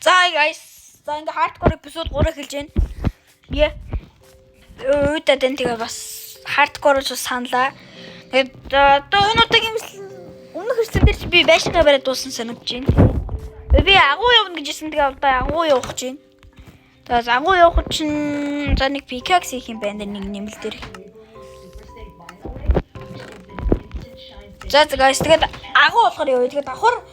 За guys. За ингээ hardcore episode 3 эхэлж байна. Яа. Өөдөө тэгээ бас hardcore ч саналаа. Тэгээд одоо энэ удаагийн өмнөх хэсэг дээр чи би байшингаа бариад дууссан санагдаж байна. Би агуу явна гэж хэлсэн. Тэгээ одоо агуу явах гэж байна. Тэгээд агуу явах чинь за нэг pickaxe хийх юм байна нэг нэмэл дээр. За guys тэгээд агуу болохоор явъя. Тэгээд давхар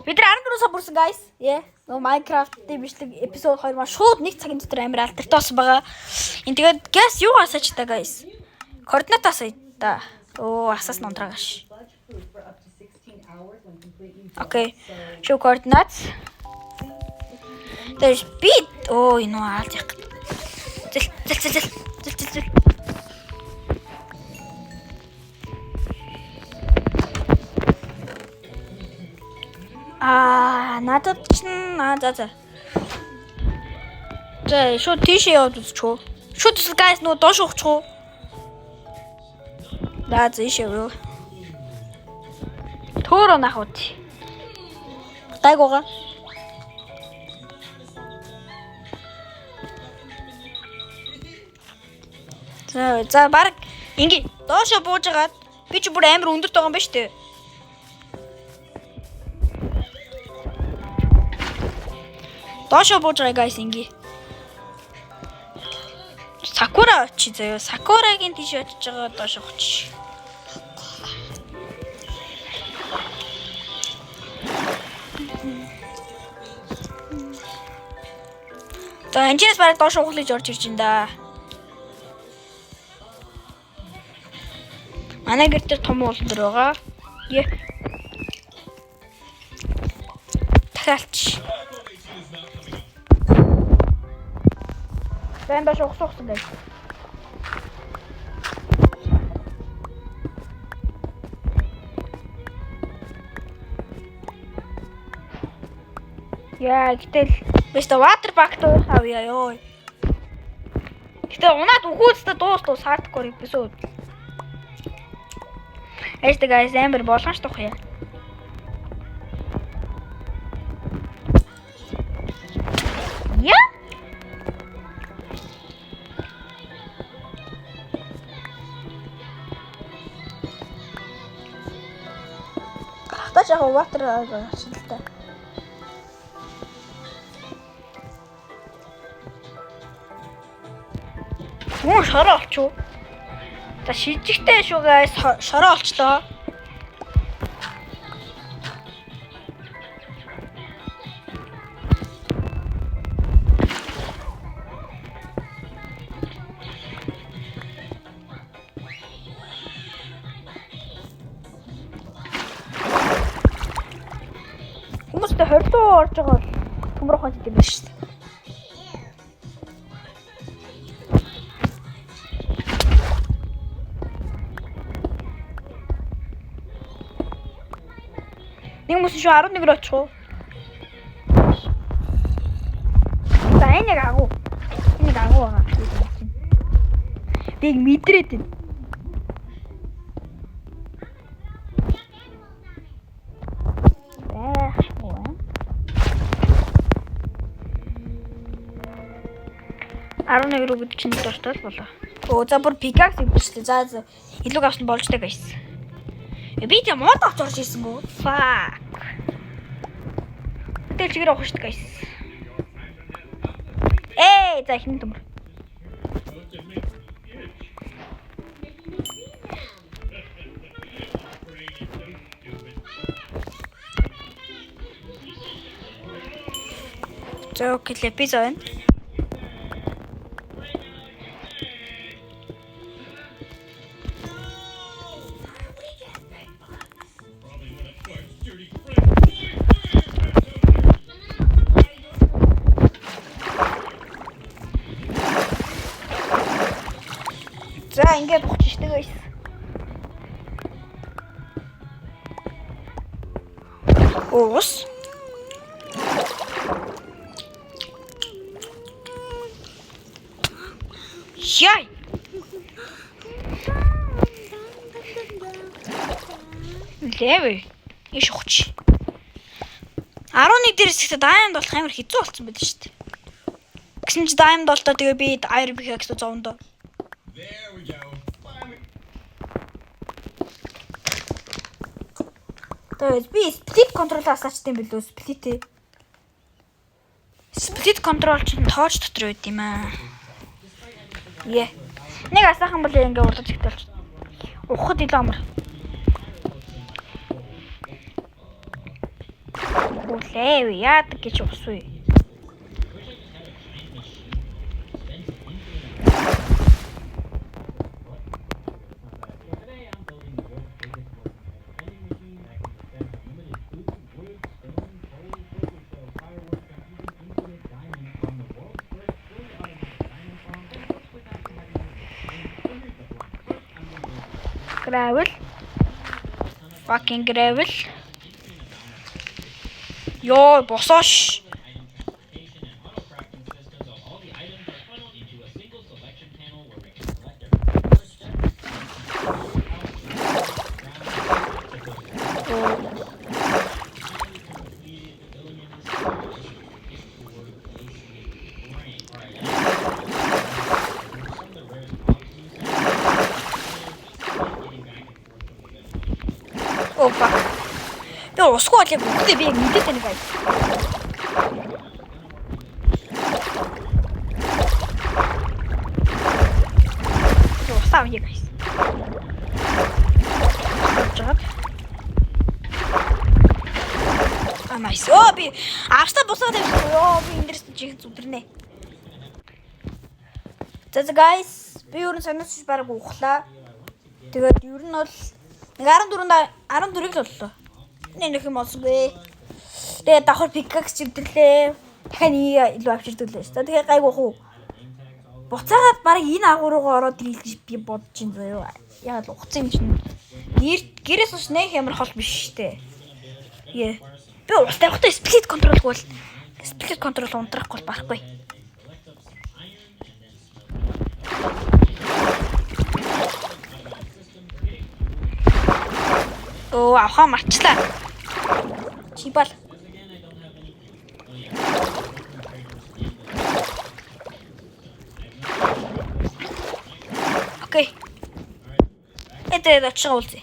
бид нар 14 сар бүрсэн guys. Яа. Minecraft-ийн бичлэг эпизод 2 маань шууд 1 цагийн дотор амар алдартай болсон байгаа. Энэ тэгээд gas юу асаач та guys. Координат асаа та. Оо асаас нундрагаш. Окей. Show coordinates. There's speed. Оо энэ аалж яг. Зэл. Надад чинь за. За шууд тийшээ яваад үзчихөө. Шууд үсэл guys нөгөө доош ухчихөө. За ийшээ юу. Төөрөө нахууд. Тайгуугаа. За баг ингээ доошоо бууж агаад би ч бүр амар өндөрт байгаа юм ба штэ. Доошоо бууж байгаа guys ингээ. Sakura очи заяа. Sakura-гийн тийш очиж байгаа доошоо очиж. За энэчээс бараг доошоо ухлаж орж ирж байна да. Манай гэр дээр том уулан дээр байгаа. Яа. Дахиалч. Ben de çok soğuksun guys. Ya gitel. Beste water park to avya ёо. Gitel унаад үхүүцтэй дуустал hardcore episode. Эстэй guys амар болгоомж тох яа. Яг water ашигтай. Муу шороо олчуу. За шижигтэй шүү guys шороо олчлоо. Хүмүүстэй хорилоо орж байгаа бол төмрөх хад идэм биш шүү дээ. Нэг хүмүүс шүү 11 рүү очих уу? За энэ агуу. Энэ агуу байгаа. Би мэдрээд байна. Арны рүү чинь дуртай болоо. Оо за бүр pickaxe хийвчтэй. За илүү авсан болж таг guys. Би ч мод авч орж ирсэнгүү. Fuck. Тэгэл чигээр авах шүү дээ guys. За ихний төмөр. За окей пиза байна. За ингээд бохч штэ guys. Оос. Яй. Левэ. Иш хуч. 11 дээрээс ихтэй Diamond болох амар хэцүү болсон байдаг шүү дээ. Гэсэн чи Diamond болтоо тэгээ би Iron Pickaxe зовондоо. Тэгээд би split control-аас асаачтай юм билүү split. Split control чинь тоож дотор байд юм аа. Нэг асаахан бол ингээ урдаж ихтэй болчих. Ухад илүү амар. Үлээ яадаг гэж усгүй. Gravel. Fucking gravel. Йоо, босоош. Опа. Яа, усгүй л бүгдээ би мэдээд байна guys. Усаа яа guys. Nice. Оо би авста босоод тавьсан. Оо би эндэрс чих зүдэрнэ. За guys, би юу н санаач бараг ухлаа. Тэгээд ер нь бол 14-ийг л боллоо. Нэг юм олсонгүй. Тэгээд давхар пикакс чивдэрлээ. Дахиад илүү авчирдүүлээ шүү дээ. Тэгээд гайгүй хуу. Буцаагаад бараг энэ агууруугаа ороод ирэл гэж би бодож ин заяа. Яг л ухцсан юм чинь. Гэрээс ус нэх ямар хол биш шүү дээ. Би устай явахдаа split control гол. Split control унтрахгүй барахгүй. Оо, авахаа марчлаа. Чибал. Окей. Это очиулъя.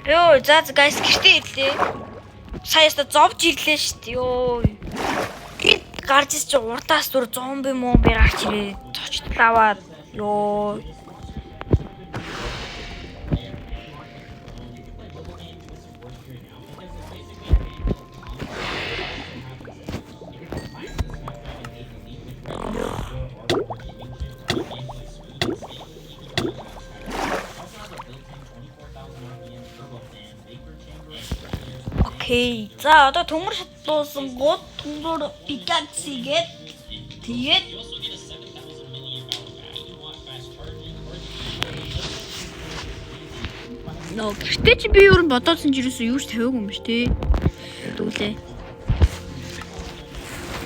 Ёо, за guys гэртээ ирлээ. Саяста зовж ирлээ шүү дээ. Ёо. Гэрт гарч ирж урдаас дүр зомби момби гарч ирээ. Цочтлаваад. Ёо. Окей. За одоо төмөр шатлуулсан гол төмөр пикаксигээд тэгээд нөө гэртээ чи би юу бодоодсон ч юусэн юу ч тавиагүй юм ш тий. Дүүлээ.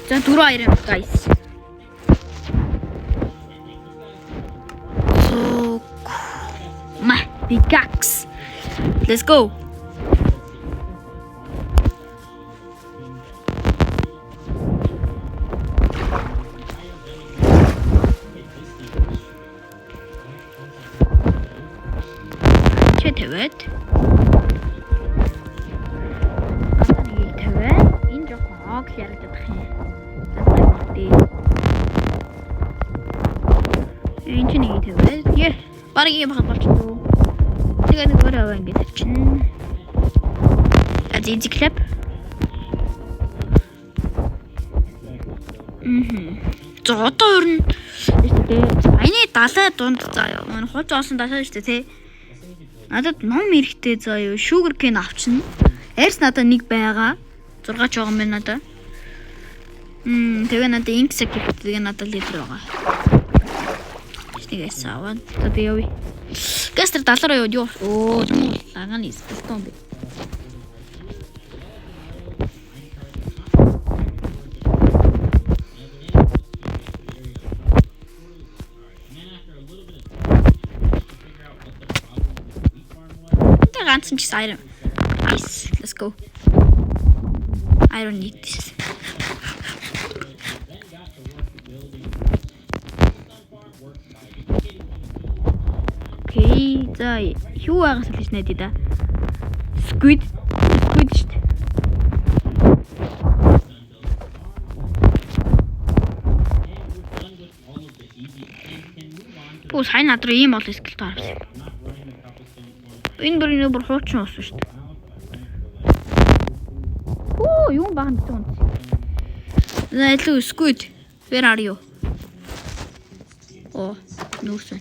За 4-2 guys. So ма pickaxe. Let's go. Evet. Нэг тавиад энэ жоохон ог ярагдах юм. Энэ чинь нэг тавиад. Яа, баг юм хад болчихлоо. Тэгээд нэг өөрөө ингэж авчин. Эцэг клап. За одоо өрн. Аяны 70 дунд заяа. Манай хулж олсон дасаа шүү дээ, тий. Надад ном эрэхтэй заяа sugar cane авчна. Арьс надад нэг байгаа. 6 ч байгаа юм байна надад. Тэгээ надад ink sack тэгээ надад литр байгаа. Тэгээс аваад одоо явъя. Гастер 70 руу юу? Оо, лаган испэстон би. Ганцхан ч iron. Nice. Let's go. I don't need this. Okay, за юу байгаас л гэж найдаа да. Squid шүү дээ. Бус хай надруу ийм бол скил таарсан. Энэ бүр хуучин ус шүү дээ. Оо, юу бахан битүү юм. За илүү squid. Where are you? Оо, нүүрсэн.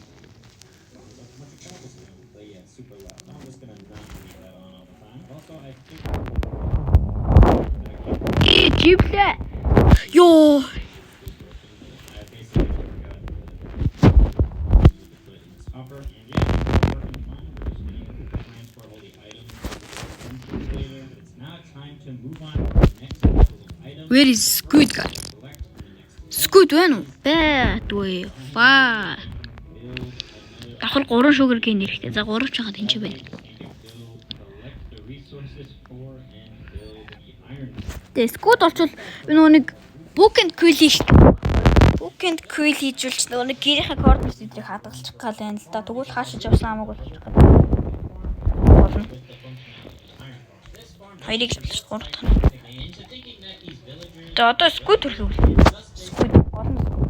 Чиплэ. Ёо. Where is squid guys? Squid байна уу? Байтгүй. Ваа. Давхар 3 sugar cane нэрхтэй. За 3 ч хаад энэ байна. Тэгээ squid болчвол энэ нэг book and quill шүү дээ. Book second quill хийжүүлж нөгөө нэг гэрийнхээ координат эдрийг хадгалчих гал байна л да. Тэгвэл хаашиж явсан хамаагүй болчих гал. Болно. Хоёрыг шалж 3 дахь. Одоо скут төрлөө. Скут болно.